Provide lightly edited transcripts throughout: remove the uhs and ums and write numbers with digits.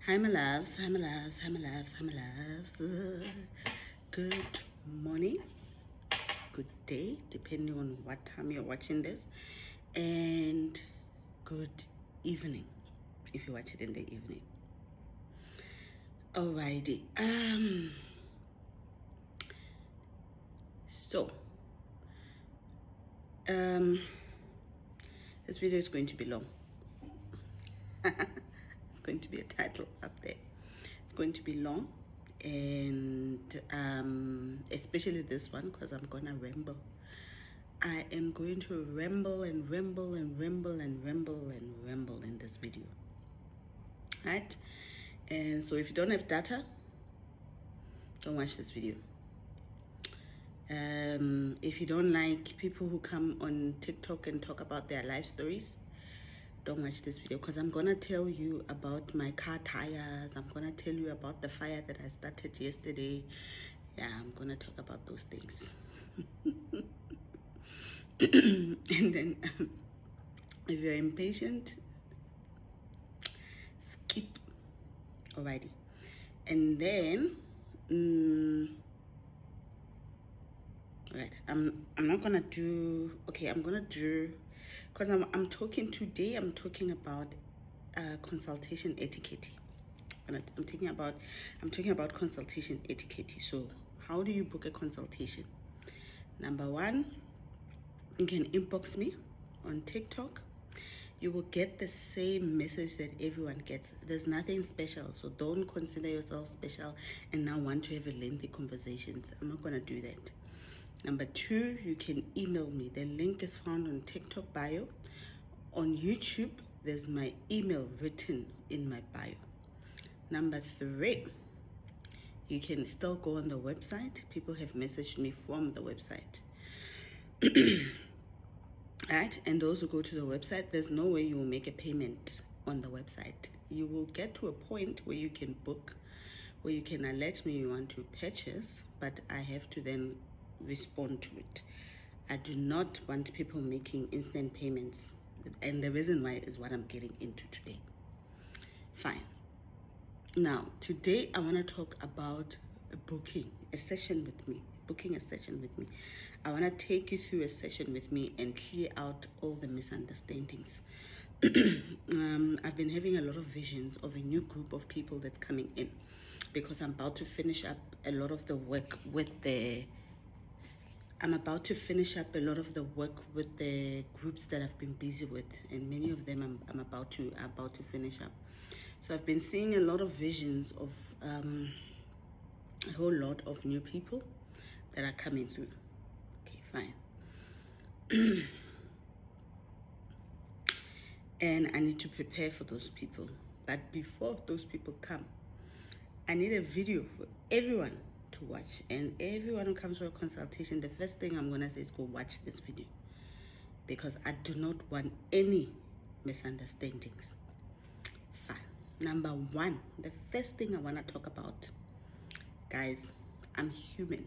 Hi, my loves. Hi, my loves. Hi, my loves. Hi, my loves. Good morning, good day, depending on what time you're watching this, and good evening if you watch it in the evening. Alrighty. So, this video is going to be long. It's going to be a title up there. It's going to be long, and especially this one because I'm gonna ramble. I am going to ramble and ramble and ramble and ramble and ramble in this video, right? And so if you don't have data, don't watch this video. If you don't like people who come on TikTok and talk about their life stories, don't watch this video, because I'm gonna tell you about my car tires. I'm gonna tell you about the fire that I started yesterday. Yeah, I'm gonna talk about those things. And then if you're impatient, skip. Alrighty. And then right, I'm not gonna do, okay, I'm gonna do, because I'm talking today, I'm talking about consultation etiquette. And I'm talking about consultation etiquette. So how do you book a consultation? Number one, you can inbox me on TikTok. You will get the same message that everyone gets. There's nothing special, so don't consider yourself special and now want to have a lengthy conversations. I'm not gonna do that. Number two, you can email me. The link is found on TikTok bio. On YouTube, there's my email written in my bio. Number three, you can still go on the website. People have messaged me from the website. Right? And those who go to the website, there's no way you will make a payment on the website. You will get to a point where you can book, where you can alert me you want to purchase, but I have to then respond to it. I do not want people making instant payments, and the reason why is what I'm getting into today. Fine. Now, today I want to talk about booking a session with me. Booking a session with me. I want to take you through a session with me and clear out all the misunderstandings. I've been having a lot of visions of a new group of people that's coming in, because I'm about to finish up a lot of the work with the groups that I've been busy with, and many of them I'm about to finish up. So I've been seeing a lot of visions of a whole lot of new people that are coming through. Okay, fine. And I need to prepare for those people. But before those people come, I need a video for everyone to watch. And everyone who comes for a consultation, the first thing I'm going to say is go watch this video, because I do not want any misunderstandings. Fine. Number one, the first thing I want to talk about, guys, I'm human.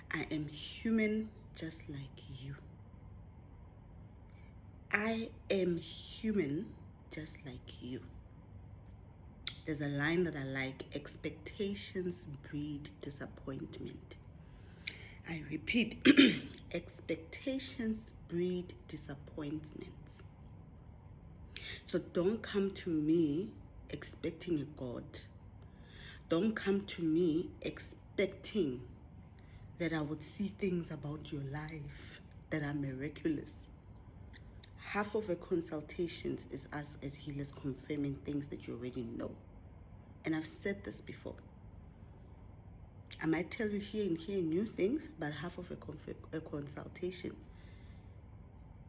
I am human just like you. I am human just like you. There's a line that I like: expectations breed disappointment. I repeat, expectations breed disappointments. So don't come to me expecting a God. Don't come to me expecting that I would see things about your life that are miraculous. Half of a consultation is us as healers confirming things that you already know. And I've said this before. I might tell you here and here new things, but half of a consultation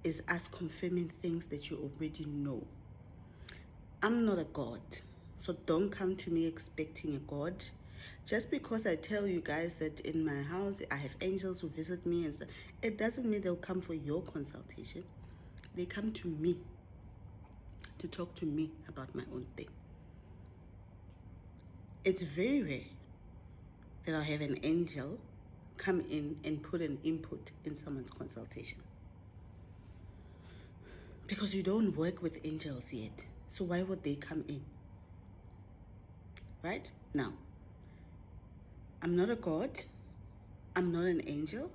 is us confirming things that you already know. I'm not a God, so don't come to me expecting a God. Just because I tell you guys that in my house I have angels who visit me and stuff, it doesn't mean they'll come for your consultation. They come to me to talk to me about my own thing. It's very rare that I'll have an angel come in and put an input in someone's consultation, because you don't work with angels yet. So why would they come in? right? Now, I'm not a god, I'm not an angel,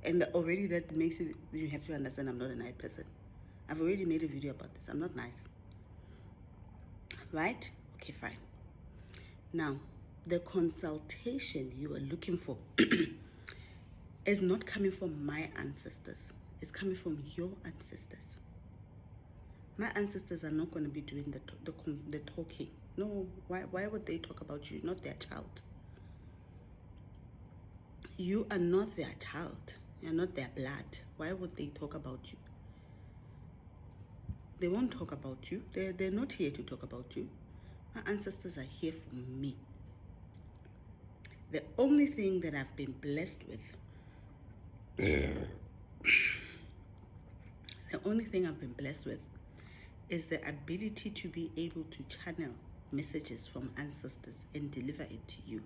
and already that makes you have to understand I'm not a nice person. I've already made a video about this. I'm not nice, right? Okay, fine. Now, the consultation you are looking for is not coming from my ancestors. It's coming from your ancestors. My ancestors are not going to be doing the talking. No, why would they talk about you? Not their child. You are not their child. You're not their blood. Why would they talk about you? They won't talk about you. They're not here to talk about you. My ancestors are here for me. The only thing that I've been blessed with, the only thing I've been blessed with is the ability to be able to channel messages from ancestors and deliver it to you.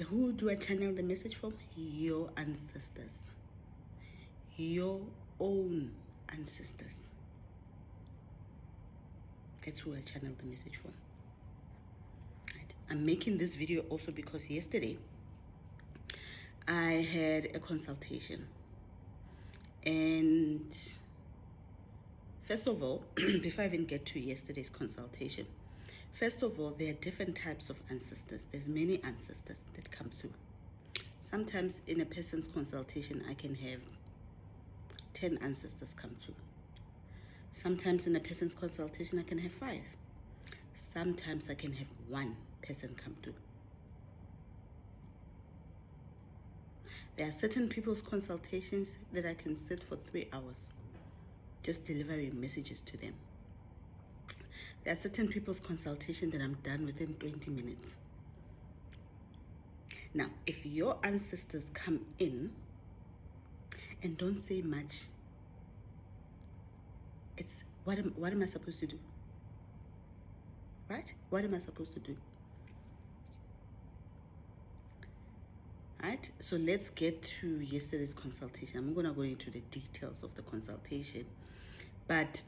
Who do I channel the message from? Your ancestors. Your own ancestors. That's who I channel the message from. Right. I'm making this video also because yesterday I had a consultation. And first of all, before I even get to yesterday's consultation, first of all, there are different types of ancestors. There's many ancestors that come through. Sometimes in a person's consultation, I can have 10 ancestors come through. Sometimes in a person's consultation, I can have 5. Sometimes I can have 1 person come through. There are certain people's consultations that I can sit for 3 hours just delivering messages to them. There are certain people's consultation that I'm done within 20 minutes. Now, if your ancestors come in and don't say much, it's what am I supposed to do? Right? What am I supposed to do? Right? So let's get to yesterday's consultation. I'm going to go into the details of the consultation. But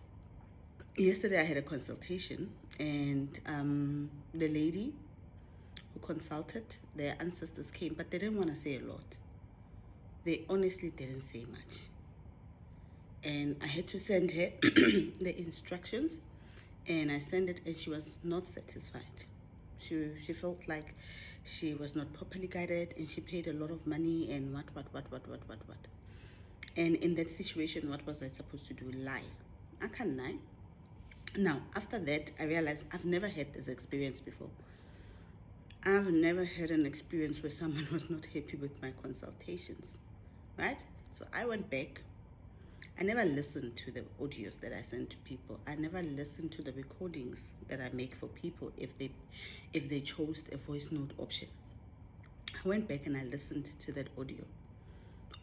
yesterday I had a consultation, and the lady who consulted, their ancestors came, but they didn't want to say a lot. They honestly didn't say much. And I had to send her the instructions, and I sent it, and she was not satisfied. She felt like she was not properly guided, and she paid a lot of money, and what. And in that situation, what was I supposed to do? Lie. I can't lie. Now, after that, I realized I've never had this experience before. I've never had an experience where someone was not happy with my consultations, right? So I went back. I never listened to the audios that I sent to people. I never listened to the recordings that I make for people if they chose a voice note option. I went back and I listened to that audio.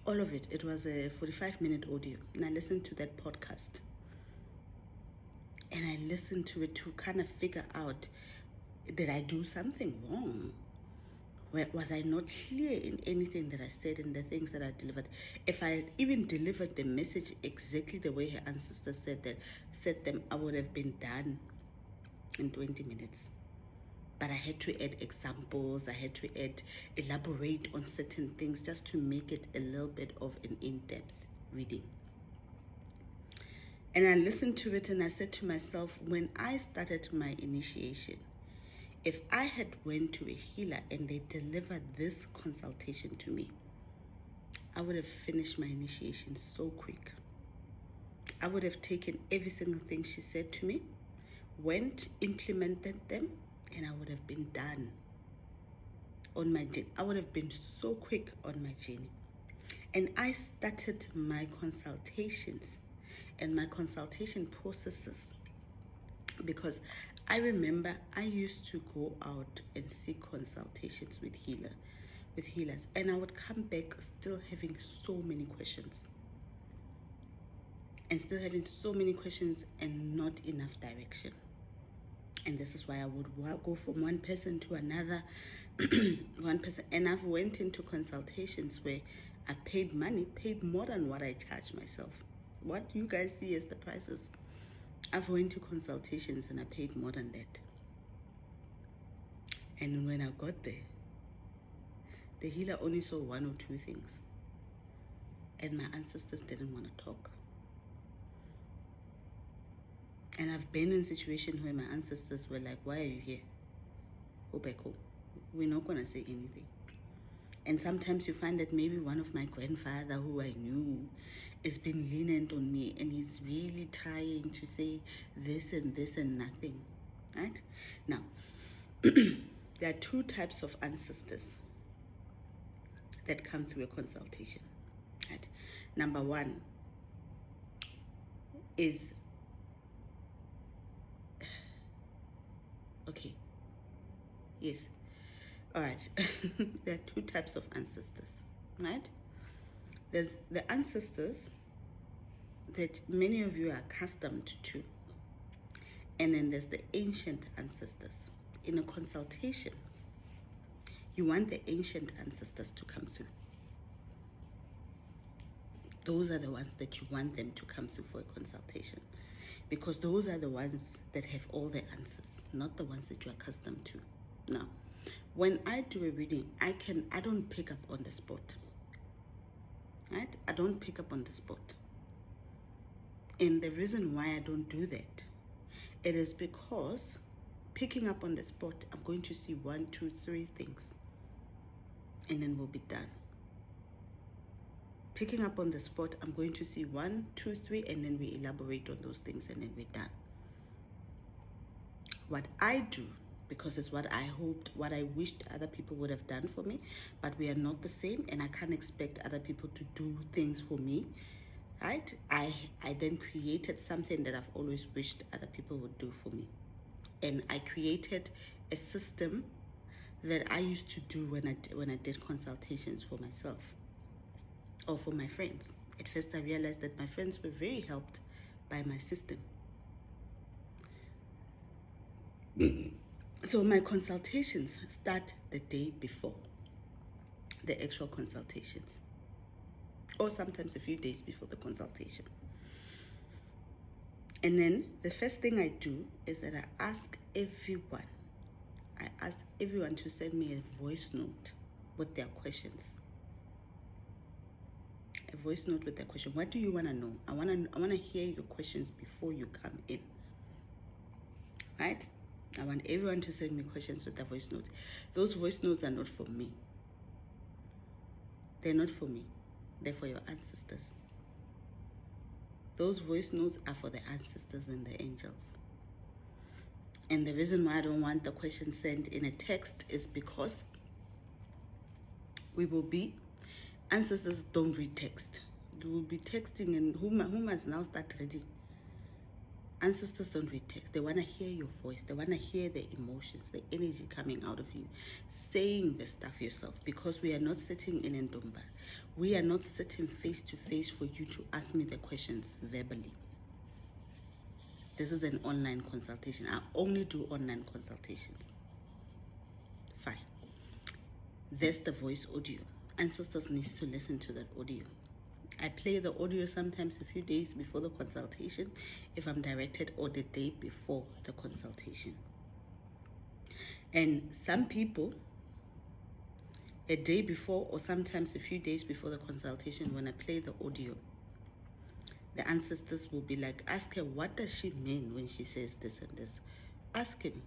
All of it. It was a 45-minute audio. And I listened to that podcast. And I listened to it to kind of figure out, did I do something wrong? Was I not clear in anything that I said and the things that I delivered? If I had even delivered the message exactly the way her ancestors said them, I would have been done in 20 minutes. But I had to add examples. I had to elaborate on certain things just to make it a little bit of an in-depth reading. And I listened to it and I said to myself, when I started my initiation, if I had went to a healer and they delivered this consultation to me, I would have finished my initiation so quick. I would have taken every single thing she said to me, went, implemented them, and I would have been done on my journey. I would have been so quick on my journey. And I started my consultations and my consultation processes because I remember I used to go out and seek consultations with healers, and I would come back still having so many questions. And not enough direction. And this is why I would go from one person to another, one person. And I've went into consultations where I paid money, paid more than what I charged myself. What you guys see as the prices, I've went to consultations and I paid more than that. And when I got there, the healer only saw one or two things. And my ancestors didn't want to talk. And I've been in situations where my ancestors were like, why are you here? Go back home. We're not going to say anything. And sometimes you find that maybe one of my grandfather who I knew has been lenient on me, and he's really trying to say this and nothing, right? Now, there are two types of ancestors that come through a consultation, right? Number one is, okay, yes, all right. There are two types of ancestors, right? There's the ancestors that many of you are accustomed to, and then there's the ancient ancestors. In a consultation, you want the ancient ancestors to come through. Those are the ones that you want them to come through for a consultation, because those are the ones that have all the answers, not the ones that you're accustomed to. Now, when I do a reading, I don't pick up on the spot, right? I don't pick up on the spot. And the reason why I don't do that, it is because picking up on the spot, I'm going to see 1, 2, 3 things, and then we'll be done. Picking up on the spot, I'm going to see 1, 2, 3, and then we elaborate on those things, and then we're done. What I do, because it's what I hoped, what I wished other people would have done for me, but we are not the same, and I can't expect other people to do things for me, right? I then created something that I've always wished other people would do for me. And I created a system that I used to do when I did consultations for myself or for my friends. At first I realized that my friends were very helped by my system. So my consultations start the day before the actual consultations, or sometimes a few days before the consultation. And then the first thing I do is that I ask everyone to send me a voice note with their questions. A voice note with their question. What do you want to know? I want to hear your questions before you come in, right? I want everyone to send me questions with their voice notes. Those voice notes are not for me. They're not for me. They're for your ancestors. Those voice notes are for the ancestors and the angels. And the reason why I don't want the question sent in a text is because ancestors don't read text. We will be texting, and who must now start reading? Ancestors don't read text. They want to hear your voice. They want to hear the emotions, the energy coming out of you, saying the stuff yourself, because we are not sitting in Ndomba. We are not sitting face to face for you to ask me the questions verbally. This is an online consultation. I only do online consultations. Fine. There's the voice audio. Ancestors need to listen to that audio. I play the audio sometimes a few days before the consultation if I'm directed, or the day before the consultation. And some people, a day before or sometimes a few days before the consultation, when I play the audio, the ancestors will be like, ask her, what does she mean when she says this and this? Ask him,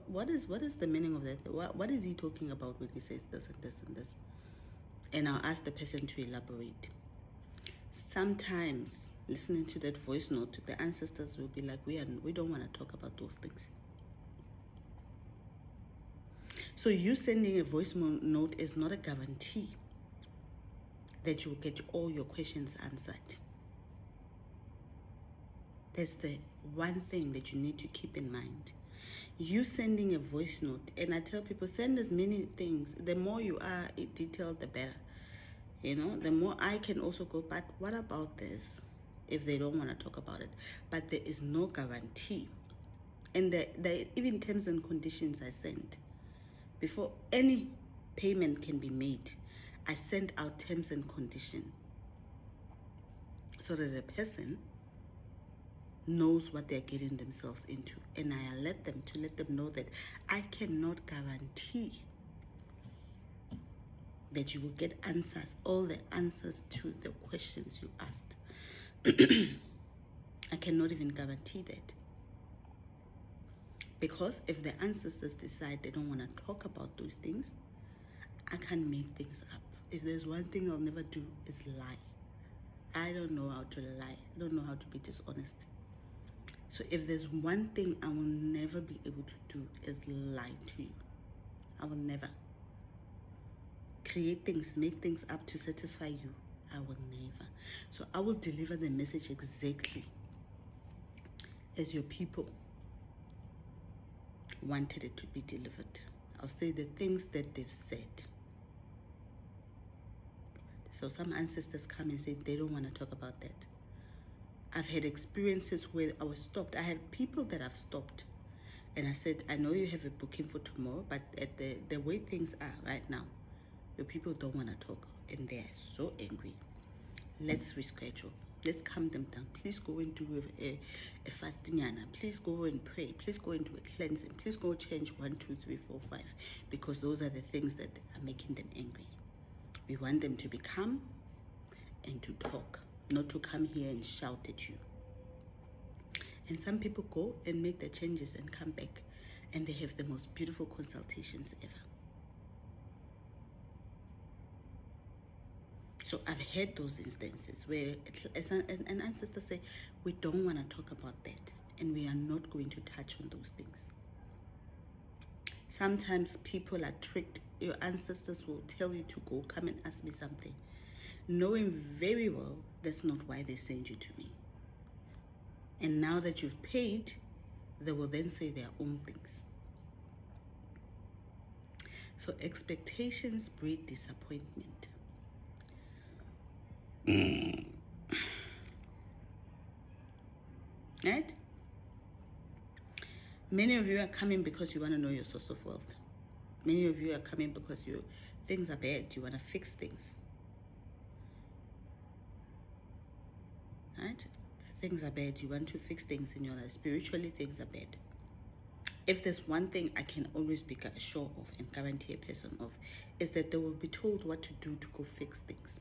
what is the meaning of that? What is he talking about when he says this and this and this? And I'll ask the person to elaborate. Sometimes listening to that voice note, the ancestors will be like, we don't want to talk about those things. So you sending a voice note is not a guarantee that you will get all your questions answered. That's the one thing that you need to keep in mind. You sending a voice note, and I tell people, send as many things. The more you are detailed, the better. You know, the more I can also go, but what about this, if they don't want to talk about it? But there is no guarantee. And the even terms and conditions I send, before any payment can be made, I send out terms and conditions so that the person knows what they're getting themselves into, and I let them know that I cannot guarantee that you will get answers, all the answers to the questions you asked. I cannot even guarantee that. Because if the ancestors decide they don't want to talk about those things, I can't make things up. If there's one thing I'll never do is lie. I don't know how to lie. I don't know how to be dishonest. So if there's one thing I will never be able to do is lie to you. I will never. Create things, make things up to satisfy you. I will never. So I will deliver the message exactly as your people wanted it to be delivered. I'll say the things that they've said. So some ancestors come and say they don't want to talk about that. I've had experiences where I was stopped. I had people that I've stopped. And I said, I know you have a booking for tomorrow, but at the way things are right now, your people don't want to talk. And they're so angry. Let's reschedule. Let's calm them down. Please go and do a fasting. Please go and pray. Please go and do a cleansing. Please go change 1, 2, 3, 4, 5. Because those are the things that are making them angry. We want them to be calm and to talk, not to come here and shout at you. And some people go and make the changes and come back, and they have the most beautiful consultations ever. So I've had those instances where an ancestor say, we don't want to talk about that, and we are not going to touch on those things. Sometimes people are tricked. Your ancestors will tell you to go, come and ask me something, knowing very well that's not why they send you to me. And now that you've paid, they will then say their own things. So expectations breed disappointment. Right? Many of you are coming because you want to know your source of wealth. Many of you are coming because things are bad. You want to fix things. Right? If things are bad, you want to fix things in your life. Spiritually, things are bad. If there's one thing I can always be sure of and guarantee a person of, is that they will be told what to do to go fix things.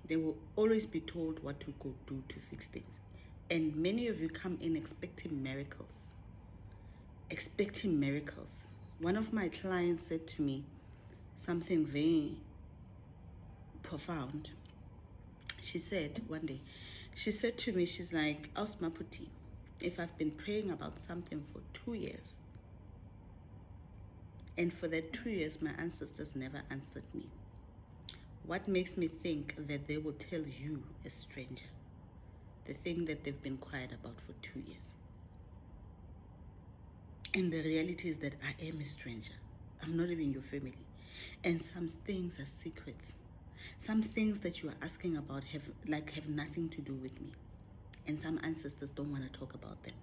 They will always be told what to go do to fix things. And many of you come in expecting miracles. Expecting miracles. One of my clients said to me something very profound. She said one day, she said to me, she's like, Ausmaputi, if I've been praying about something for 2 years, and for that 2 years my ancestors never answered me, what makes me think that they will tell you, a stranger, the thing that they've been quiet about for 2 years? And the reality is that I am a stranger. I'm not even your family. And some things are secrets. Some things that you are asking about have nothing to do with me. And some ancestors don't want to talk about them.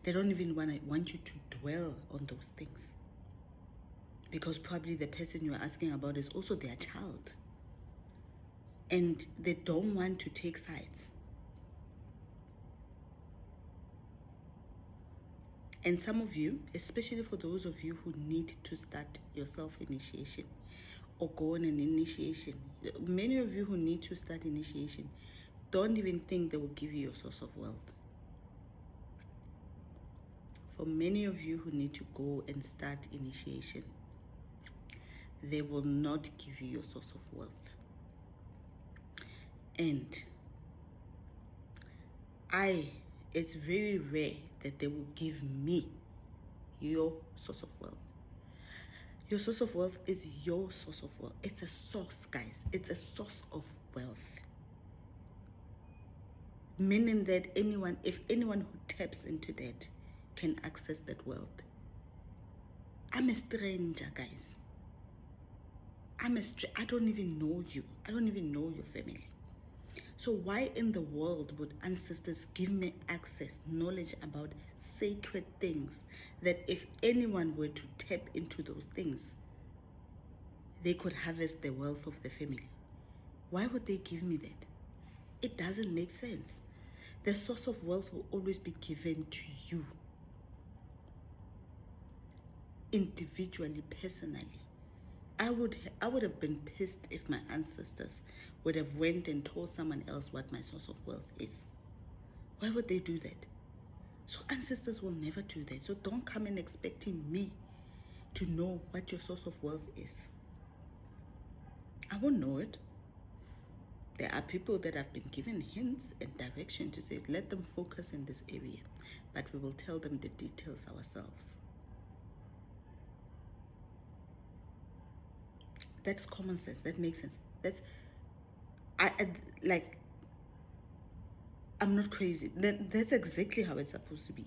They don't even want you to dwell on those things. Because probably the person you're asking about is also their child. And they don't want to take sides. And some of you, especially for those of you who need to start your self-initiation or go on an initiation, many of you who need to start initiation don't even think they will give you your source of wealth. For many of you who need to go and start initiation, they will not give you your source of wealth. And it's very rare that they will give me your source of wealth. Your source of wealth is your source of wealth. It's a source, guys. It's a source of wealth. Meaning that if anyone who taps into that can access that wealth. I'm a stranger, guys. I don't even know you. I don't even know your family. So why in the world would ancestors give me access, knowledge about sacred things, that if anyone were to tap into those things, they could harvest the wealth of the family? Why would they give me that? It doesn't make sense. The source of wealth will always be given to you. Individually, personally. I would have been pissed if my ancestors would have went and told someone else what my source of wealth is. Why would they do that? So ancestors will never do that. So don't come in expecting me to know what your source of wealth is. I won't know it. There are people that have been given hints and direction to say, let them focus in this area, but we will tell them the details ourselves. That's common sense. That makes sense. I'm not crazy. That's exactly how it's supposed to be.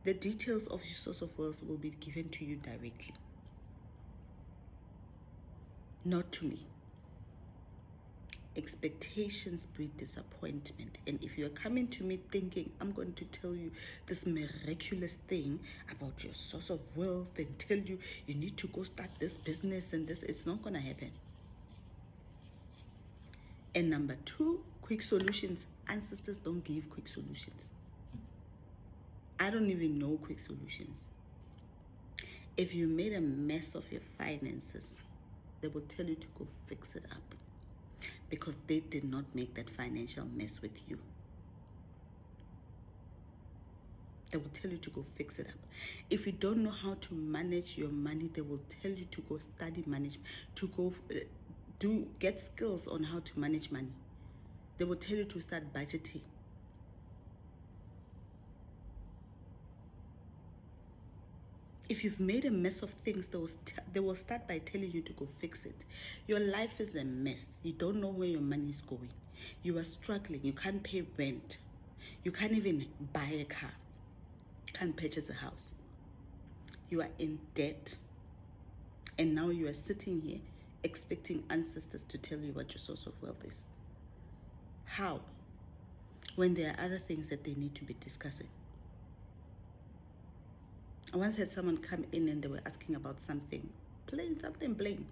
The details of your source of wealth will be given to you directly, not to me. Expectations breed disappointment. And if you're coming to me thinking, I'm going to tell you this miraculous thing about your source of wealth and tell you you need to go start this business and this, it's not going to happen. And number two, quick solutions. Ancestors don't give quick solutions. I don't even know quick solutions. If you made a mess of your finances, they will tell you to go fix it up, because they did not make that financial mess with you. They will tell you to go fix it up. If you don't know how to manage your money, they will tell you to go study management, to go get skills on how to manage money. They will tell you to start budgeting. If you've made a mess of things, they will start by telling you to go fix it. Your life is a mess. You don't know where your money is going. You are struggling. You can't pay rent. You can't even buy a car. Can't purchase a house. You are in debt. And now you are sitting here expecting ancestors to tell you what your source of wealth is. How? When there are other things that they need to be discussing. I once had someone come in and they were asking about something plain.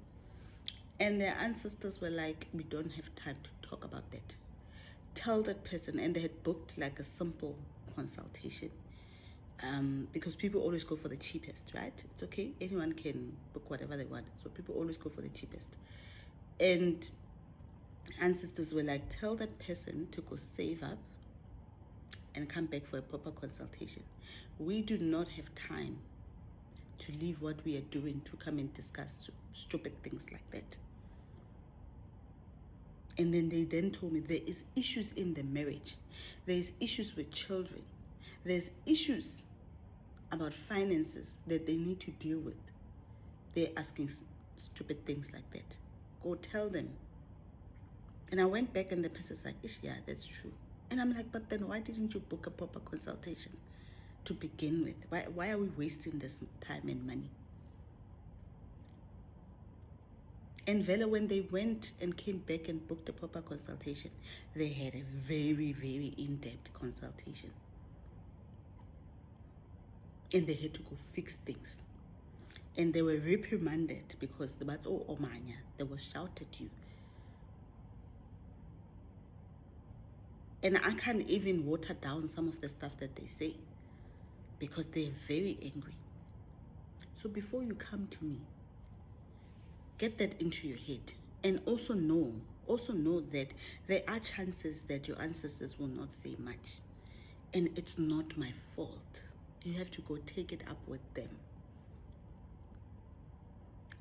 And their ancestors were like, we don't have time to talk about that. Tell that person, and they had booked like a simple consultation. Because people always go for the cheapest, right? It's okay. Anyone can book whatever they want. So people always go for the cheapest. And ancestors were like, tell that person to go save up and come back for a proper consultation. We do not have time to leave what we are doing to come and discuss stupid things like that. And then they then told me there is issues in the marriage. There's issues with children. There's issues about finances that they need to deal with. They're asking stupid things like that. Go tell them. And I went back and the person's like, yeah, that's true. And I'm like, but then why didn't you book a proper consultation to begin with? Why are we wasting this time and money? And Vela, when they went and came back and booked a proper consultation, they had a very, very in-depth consultation. And they had to go fix things. And they were reprimanded because the battle omanya, they will shout at you. And I can't even water down some of the stuff that they say because they're very angry. So before you come to me, get that into your head. And also know that there are chances that your ancestors will not say much. And it's not my fault. You have to go take it up with them.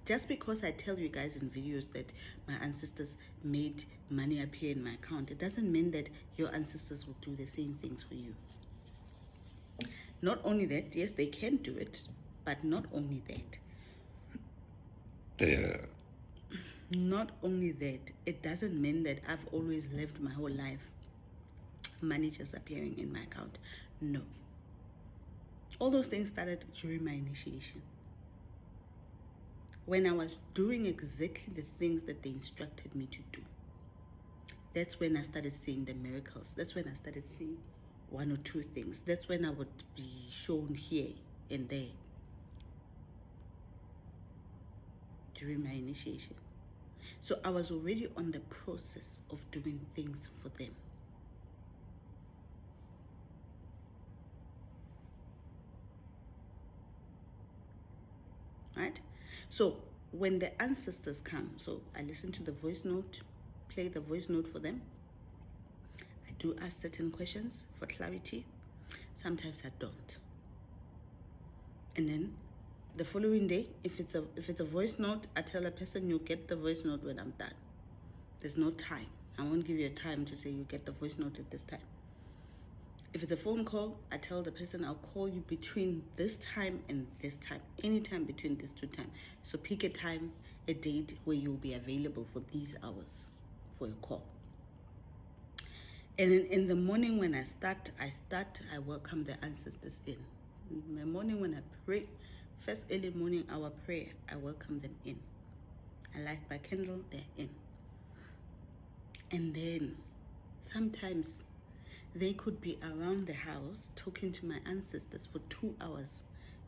Just because I tell you guys in videos that my ancestors made money appear in my account, it doesn't mean that your ancestors will do the same things for you. Not only that, yes, they can do it, but not only that. Not only that, it doesn't mean that I've always lived my whole life money just appearing in my account. No. All those things started during my initiation. When I was doing exactly the things that they instructed me to do. That's when I started seeing the miracles. That's when I started seeing one or two things. That's when I would be shown here and there during my initiation. So I was already on the process of doing things for them. So when the ancestors come, so I listen to the voice note, play the voice note for them. I do ask certain questions for clarity. Sometimes I don't. And then the following day, if it's a voice note, I tell a person, you get the voice note when I'm done. There's no time. I won't give you a time to say you get the voice note at this time. If it's a phone call, I tell the person I'll call you between this time and this time, anytime between these two times. So pick a time, a date where you'll be available for these hours for a call. And in the morning when I welcome the ancestors in. In the morning when I pray, first early morning hour prayer, I welcome them in. I light my candle, they're in. And then sometimes they could be around the house talking to my ancestors for 2 hours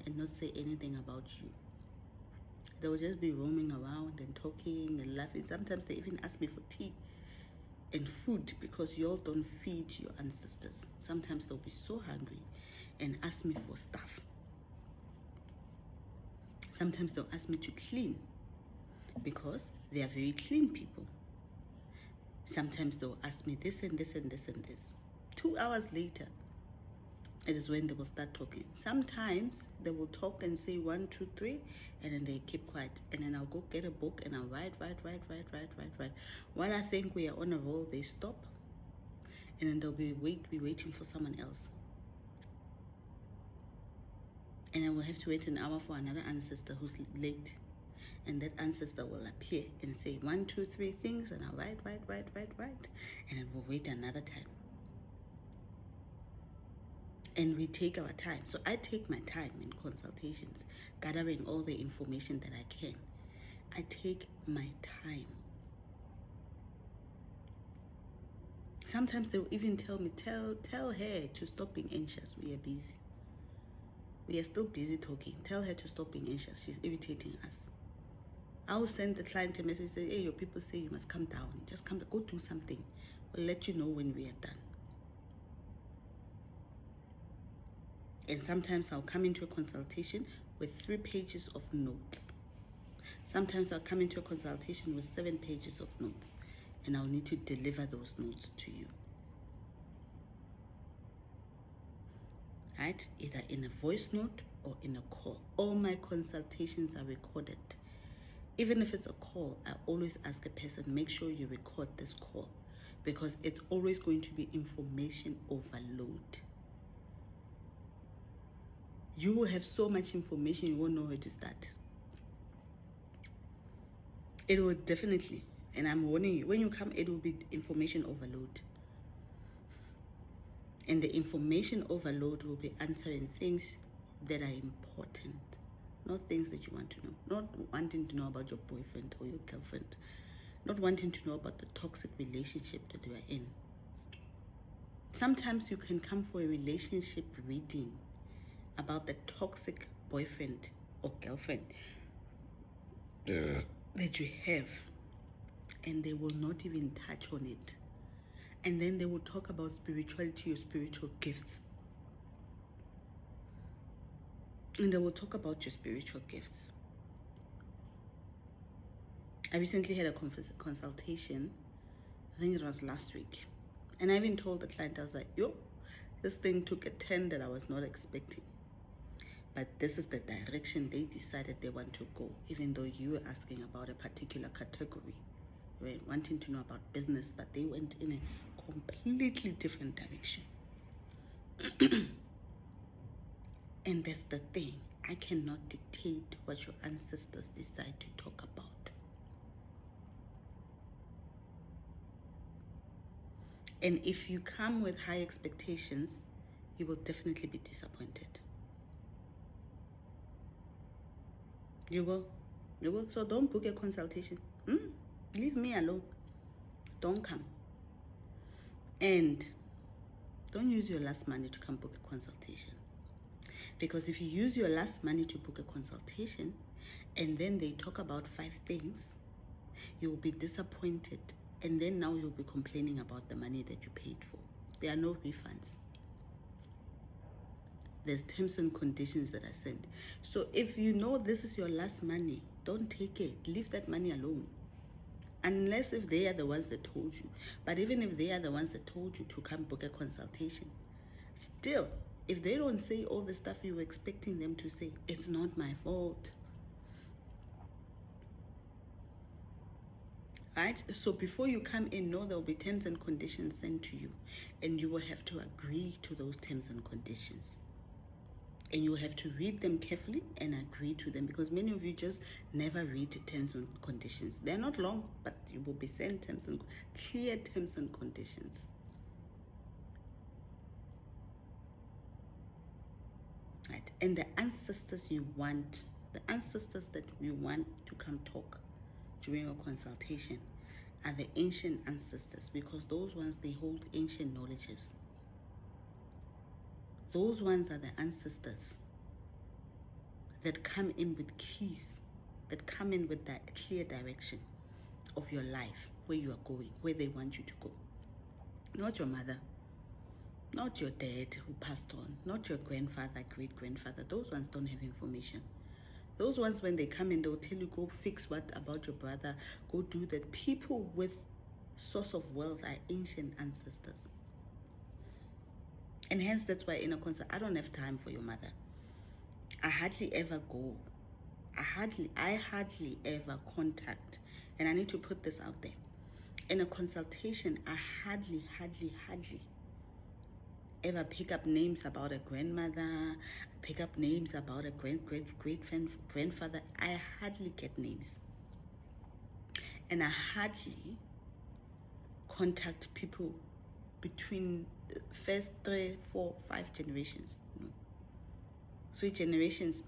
and not say anything about you. They will just be roaming around and talking and laughing. Sometimes they even ask me for tea and food because you all don't feed your ancestors. Sometimes they'll be so hungry and ask me for stuff. Sometimes they'll ask me to clean because they are very clean people. Sometimes they'll ask me this and this and this and this. 2 hours later, it is when they will start talking. Sometimes they will talk and say 1, 2, 3, and then they keep quiet. And then I'll go get a book and I'll write. While I think we are on a roll, they stop, and then they'll be waiting for someone else. And I will have to wait an hour for another ancestor who's late. And that ancestor will appear and say 1, 2, 3 things, and I'll write. And then we'll wait another time. And we take our time. So I take my time in consultations, gathering all the information that I can. I take my time. Sometimes they'll even tell me, tell her to stop being anxious. We are busy. We are still busy talking. Tell her to stop being anxious. She's irritating us. I'll send the client a message, say, hey, your people say you must come down. Just come, go do something. We'll let you know when we are done. And sometimes I'll come into a consultation with 3 pages of notes. Sometimes I'll come into a consultation with 7 pages of notes, and I'll need to deliver those notes to you. Right? Either in a voice note or in a call. All my consultations are recorded. Even if it's a call, I always ask a person, make sure you record this call, because it's always going to be information overload. You will have so much information, you won't know where to start. It will definitely, and I'm warning you, when you come, it will be information overload. And the information overload will be answering things that are important, not things that you want to know. Not wanting to know about your boyfriend or your girlfriend. Not wanting to know about the toxic relationship that you are in. Sometimes you can come for a relationship reading about the toxic boyfriend or girlfriend that you have, and they will not even touch on it. And then they will talk about spirituality or spiritual gifts. And they will talk about your spiritual gifts. I recently had a consultation, I think it was last week. And I even told the client, I was like, yo, this thing took a turn that I was not expecting. But this is the direction they decided they want to go, even though you were asking about a particular category. You were wanting to know about business, but they went in a completely different direction. And that's the thing. I cannot dictate what your ancestors decide to talk about. And if you come with high expectations, you will definitely be disappointed. You will. So don't book a consultation. Leave me alone. Don't come. And don't use your last money to come book a consultation. Because if you use your last money to book a consultation and then they talk about 5 things, you will be disappointed. And then now you'll be complaining about the money that you paid for. There are no refunds. There's terms and conditions that are sent. So if you know this is your last money Don't take it. Leave that money alone. Unless if they are the ones that told you. But even if they are the ones that told you to come book a consultation, still, if they don't say all the stuff you were expecting them to say, it's not my fault. Right? So before you come in, know there will be terms and conditions sent to you, and you will have to agree to those terms and conditions. And you have to read them carefully and agree to them, because many of you just never read terms and conditions. They're not long, but you will be sent clear terms and conditions. Right? And the ancestors you want, the ancestors that you want to come talk during your consultation are the ancient ancestors, because those ones, they hold ancient knowledges. Those ones are the ancestors that come in with keys, that come in with that clear direction of your life, where you are going, where they want you to go. Not your mother, not your dad who passed on, not your grandfather, great-grandfather. Those ones don't have information. Those ones, when they come in, they'll tell you, go fix what about your brother, go do that. People with source of wealth are ancient ancestors. And hence, that's why in a consult, I don't have time for your mother. I hardly ever go. I hardly ever contact. And I need to put this out there. In a consultation, I hardly ever pick up names about a grandmother, pick up names about a great-grandfather. I hardly get names. And I hardly contact people between first 3, 4, 5 generations. No. 3 generations,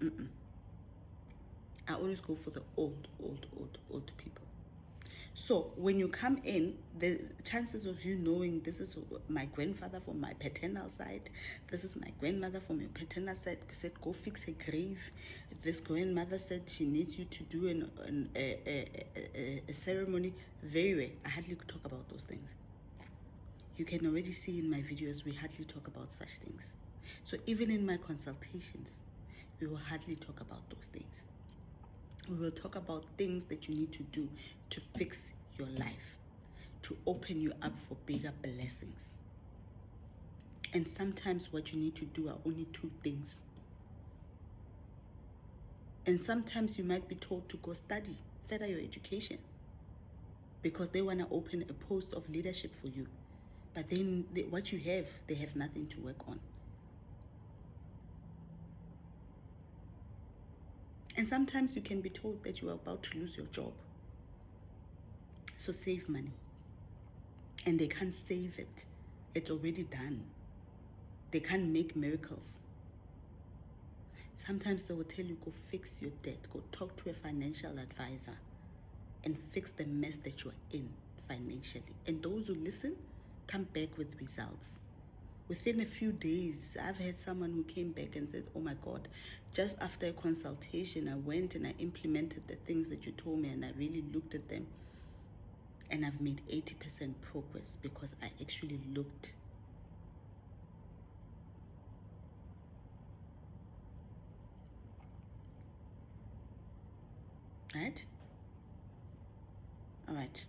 I always go for the old people. So when you come in, the chances of you knowing this is my grandfather from my paternal side, this is my grandmother from your paternal side, said go fix a grave. This grandmother said she needs you to do a ceremony. Very rare. I hardly talk about those things. You can already see in my videos, we hardly talk about such things. So even in my consultations, we will hardly talk about those things. We will talk about things that you need to do to fix your life, to open you up for bigger blessings. And sometimes what you need to do are only 2 things. And sometimes you might be told to go study, further your education, because they want to open a post of leadership for you. But then what you have, they have nothing to work on. And sometimes you can be told that you are about to lose your job. So save money. And they can't save it. It's already done. They can't make miracles. Sometimes they will tell you, go fix your debt. Go talk to a financial advisor and fix the mess that you're in financially. And those who listen come back with results. Within a few days, I've had someone who came back and said, oh my God, just after a consultation, I went and I implemented the things that you told me, and I really looked at them, and I've made 80% progress because I actually looked. Right? All right.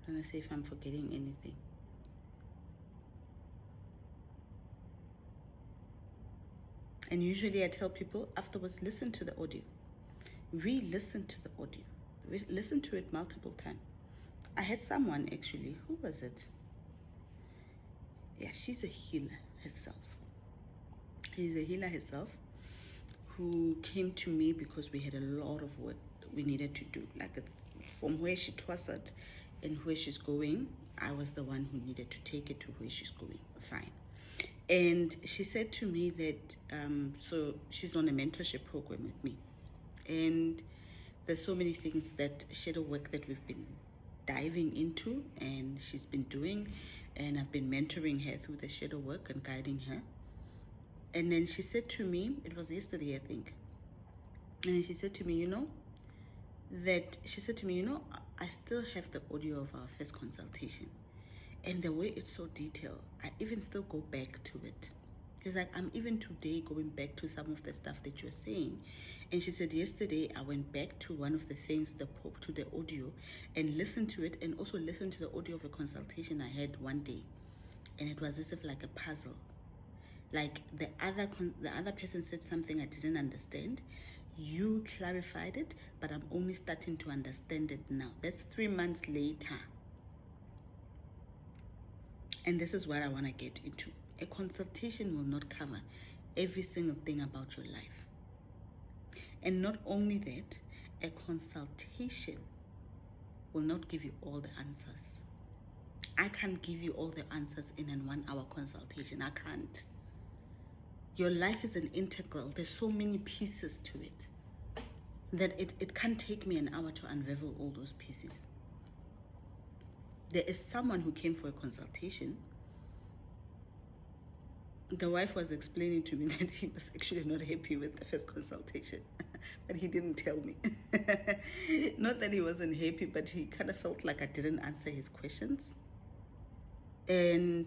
I'm going to see if I'm forgetting anything. And usually I tell people afterwards, listen to the audio. Re-listen to the audio. Listen to it multiple times. I had someone actually, who was it? Yeah, she's a healer herself. She's a healer herself who came to me because we had a lot of work we needed to do. Like, it's from where she twisted and where she's going, I was the one who needed to take it to where she's going. Fine. And she said to me that, so she's on a mentorship program with me. And there's so many things that shadow work that we've been diving into and she's been doing. And I've been mentoring her through the shadow work and guiding her. And then she said to me, it was yesterday, I think. And she said to me, I still have the audio of our first consultation. And the way it's so detailed, I even still go back to it. He's like, I'm even today going back to some of the stuff that you're saying. And she said, yesterday I went back to one of the things, to the audio, and listened to it, and also listened to the audio of a consultation I had one day. And it was as if like a puzzle. Like the other person said something I didn't understand. You clarified it, but I'm only starting to understand it now. That's 3 months later. And this is what I want to get into. A consultation will not cover every single thing about your life. And not only that, a consultation will not give you all the answers. I can't give you all the answers in a 1 hour consultation. I can't. Your life is an integral. There's so many pieces to it that it can't take me an hour to unravel all those pieces. There is someone who came for a consultation. The wife was explaining to me that he was actually not happy with the first consultation, but he didn't tell me. Not that he wasn't happy, but he kind of felt like I didn't answer his questions. And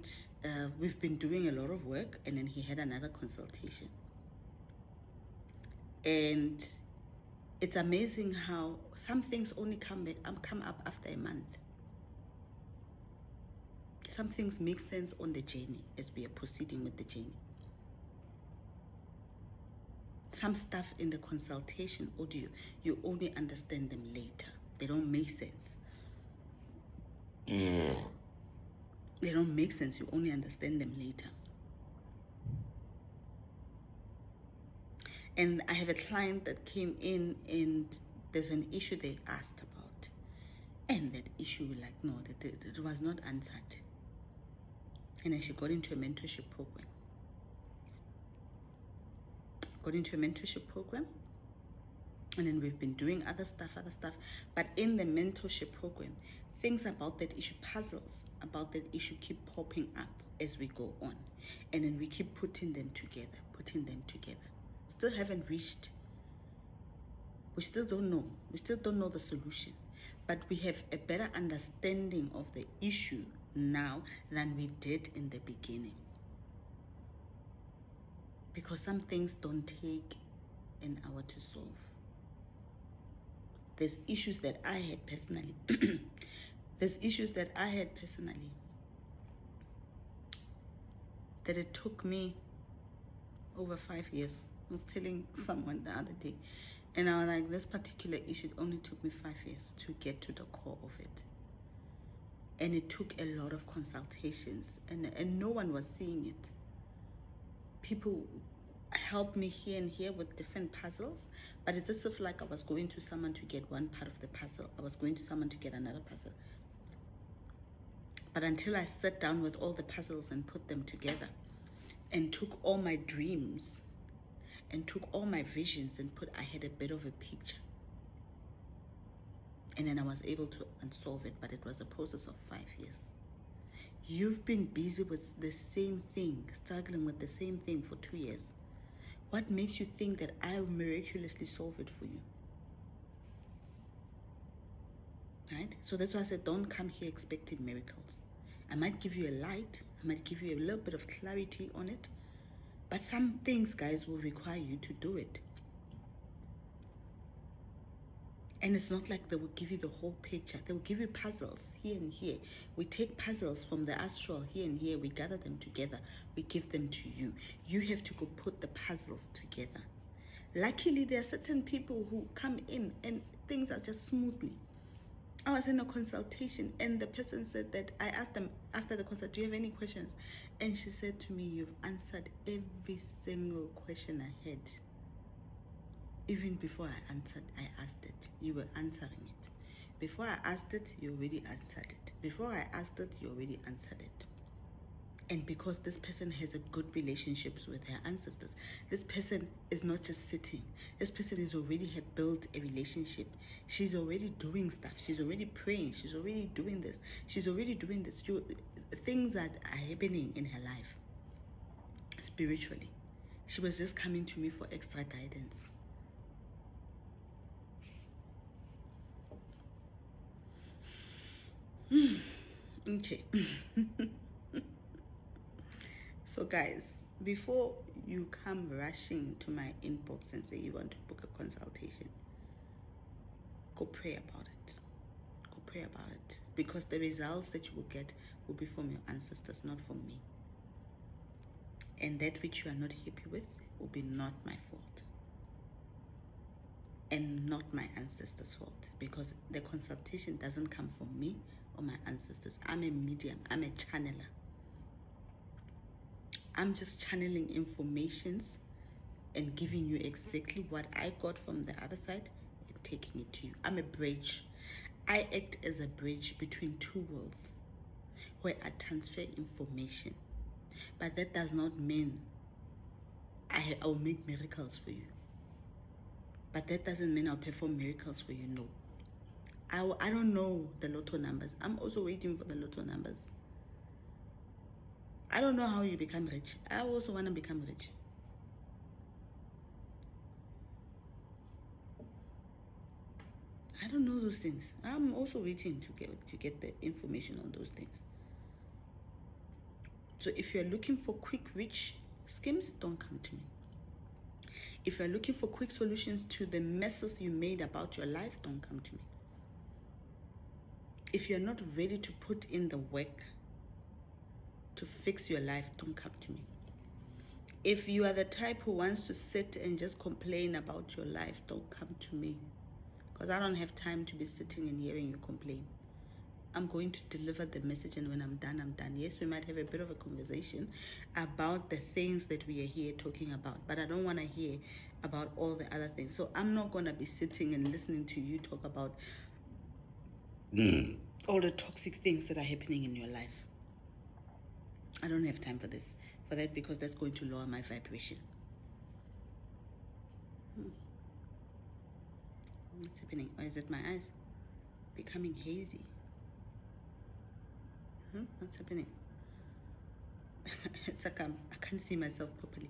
we've been doing a lot of work, and then he had another consultation. And it's amazing how some things only come up after a month. Some things make sense on the journey as we are proceeding with the journey. Some stuff in the consultation audio, you only understand them later. They don't make sense. They don't make sense. You only understand them later. And I have a client that came in, and there's an issue they asked about. And that issue, like, no, it was not answered. And then she got into a mentorship program. And then we've been doing other stuff. But in the mentorship program, things about that issue, puzzles about that issue keep popping up as we go on. And then we keep putting them together. Still haven't reached. We still don't know. We still don't know the solution. But we have a better understanding of the issue now than we did in the beginning. Because some things don't take an hour to solve. There's issues that I had personally. That it took me over 5 years. I was telling someone the other day, and I was like, this particular issue only took me 5 years to get to the core of it. And it took a lot of consultations, and no one was seeing it. People helped me here and here with different puzzles, but it's as if like I was going to someone to get one part of the puzzle. I was going to someone to get another puzzle. But until I sat down with all the puzzles and put them together, and took all my dreams and took all my visions and I had a bit of a picture. And then I was able to unsolve it, but it was a process of 5 years. You've been busy with the same thing, struggling with the same thing for 2 years. What makes you think that I will miraculously solve it for you? Right? So that's why I said, don't come here expecting miracles. I might give you a light. I might give you a little bit of clarity on it. But some things, guys, will require you to do it. And it's not like they will give you the whole picture. They will give you puzzles here and here. We take puzzles from the astral here and here. We gather them together. We give them to you. You have to go put the puzzles together. Luckily, there are certain people who come in and things are just smoothly. I was in a consultation, and the person said that I asked them after the consult, do you have any questions? And she said to me, you've answered every single question I had. Even before I asked it, you were answering it. Before I asked it, you already answered it. Before I asked it, you already answered it. And because this person has a good relationships with her ancestors, this person is not just sitting. This person is already had built a relationship. She's already doing stuff. She's already praying. She's already doing this. She's already doing this. Things that are happening in her life spiritually. She was just coming to me for extra guidance. Okay. So guys, before you come rushing to my inbox and say you want to book a consultation, go pray about it. Go pray about it. Because the results that you will get will be from your ancestors, not from me. And that which you are not happy with will be not my fault. And not my ancestors' fault. Because the consultation doesn't come from me or my ancestors. I'm a medium. I'm a channeler. I'm just channeling informations and giving you exactly what I got from the other side and taking it to you. I'm a bridge. I act as a bridge between two worlds where I transfer information. But that does not mean I'll make miracles for you. But that doesn't mean I'll perform miracles for you, no. I don't know the lotto numbers. I'm also waiting for the lotto numbers. I don't know how you become rich. I also want to become rich. I don't know those things. I'm also waiting to get the information on those things. So if you're looking for quick rich schemes, don't come to me. If you're looking for quick solutions to the messes you made about your life, don't come to me. If you're not ready to put in the work to fix your life, don't come to me. If you are the type who wants to sit and just complain about your life, don't come to me. Because I don't have time to be sitting and hearing you complain. I'm going to deliver the message, and when I'm done, I'm done. Yes, we might have a bit of a conversation about the things that we are here talking about, but I don't want to hear about all the other things. So I'm not going to be sitting and listening to you talk about all the toxic things that are happening in your life. I don't have time for that, because that's going to lower my vibration. What's happening? Or is it my eyes becoming hazy? What's happening? It's like I can't see myself properly.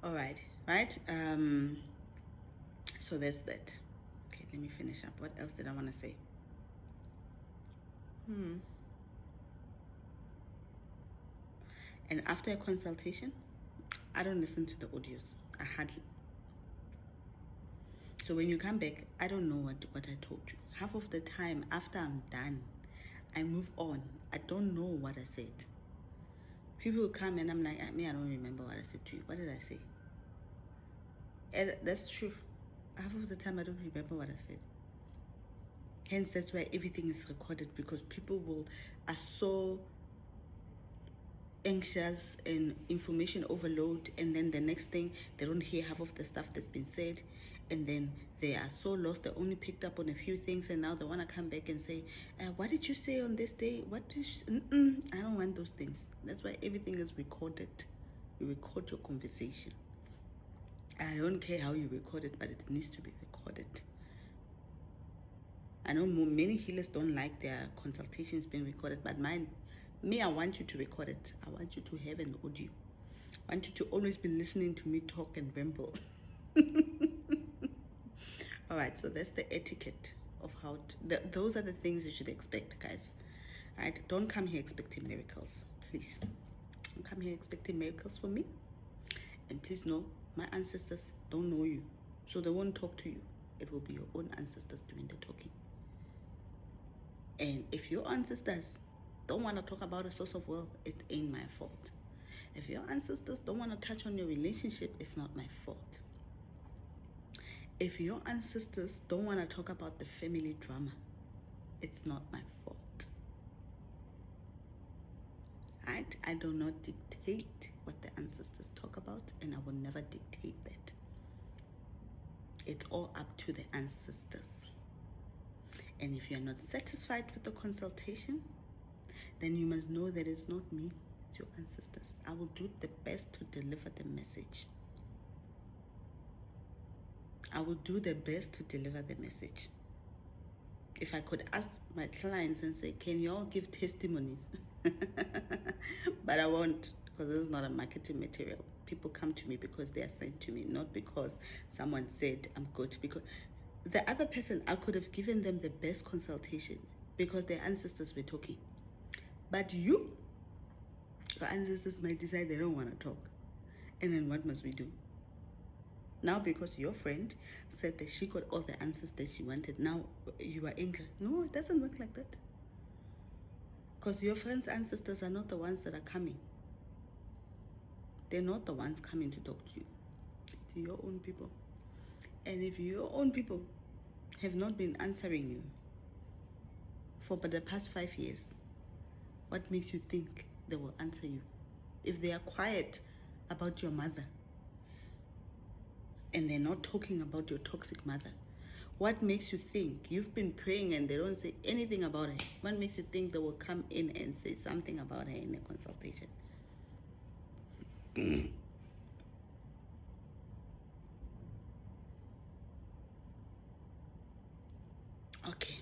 All right. So there's that. Okay, let me finish up. What else did I want to say? And after a consultation, I don't listen to the audios. I hardly. So when you come back, I don't know what I told you. Half of the time after I'm done, I move on. I don't know what I said. People will come and I'm like, I don't remember what I said to you. What did I say? And that's true. Half of the time I don't remember what I said. Hence, that's why everything is recorded, because people are so anxious and information overload, and then the next thing they don't hear half of the stuff that's been said, and then they are so lost they only picked up on a few things, and now they want to come back and say, what did you say on this day? What did you I don't want those things. That's why everything is recorded. You record your conversation. I don't care how you record it, but it needs to be recorded. I know many healers don't like their consultations being recorded, but I want you to record it. I want you to have an audio. I want you to always be listening to me talk and ramble. All right, so that's the etiquette of how those are the things you should expect, guys. All right, don't come here expecting miracles, please. Don't come here expecting miracles from me. And please know, my ancestors don't know you, so they won't talk to you. It will be your own ancestors doing the talking. And if your ancestors don't want to talk about a source of wealth, it ain't my fault. If your ancestors don't want to touch on your relationship, it's not my fault. If your ancestors don't want to talk about the family drama, it's not my fault. I do not dictate what the ancestors talk about, and I will never dictate that. It's all up to the ancestors. And if you're not satisfied with the consultation, then you must know that it's not me, it's your ancestors. I will do the best to deliver the message. I will do the best to deliver the message. If I could ask my clients and say, can you all give testimonies? But I won't, because this is not a marketing material. People come to me because they are sent to me, not because someone said I'm good. Because the other person, I could have given them the best consultation because their ancestors were talking. But your ancestors might decide they don't want to talk. And then what must we do? Now, because your friend said that she got all the answers that she wanted, now you are angry. No, it doesn't work like that. Because your friend's ancestors are not the ones that are coming. They're not the ones coming to talk to you. To your own people. And if your own people have not been answering you for the past 5 years, what makes you think they will answer you? If they are quiet about your mother and they're not talking about your toxic mother, what makes you think you've been praying and they don't say anything about her? What makes you think they will come in and say something about her in a consultation? Okay,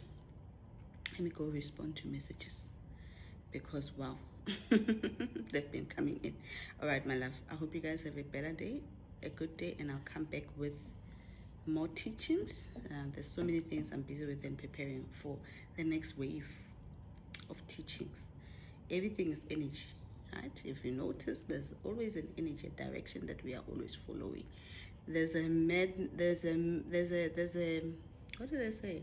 let me go respond to messages because wow, they've been coming in. All right, my love, I hope you guys have a better day, a good day, and I'll come back with more teachings. There's so many things I'm busy with and preparing for the next wave of teachings. Everything is energy, right? If you notice, there's always an energy, a direction that we are always following. There's a what did I say?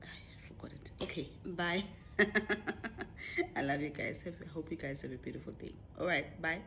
I forgot it. Okay, bye. I love you guys. I hope you guys have a beautiful day. All right, bye.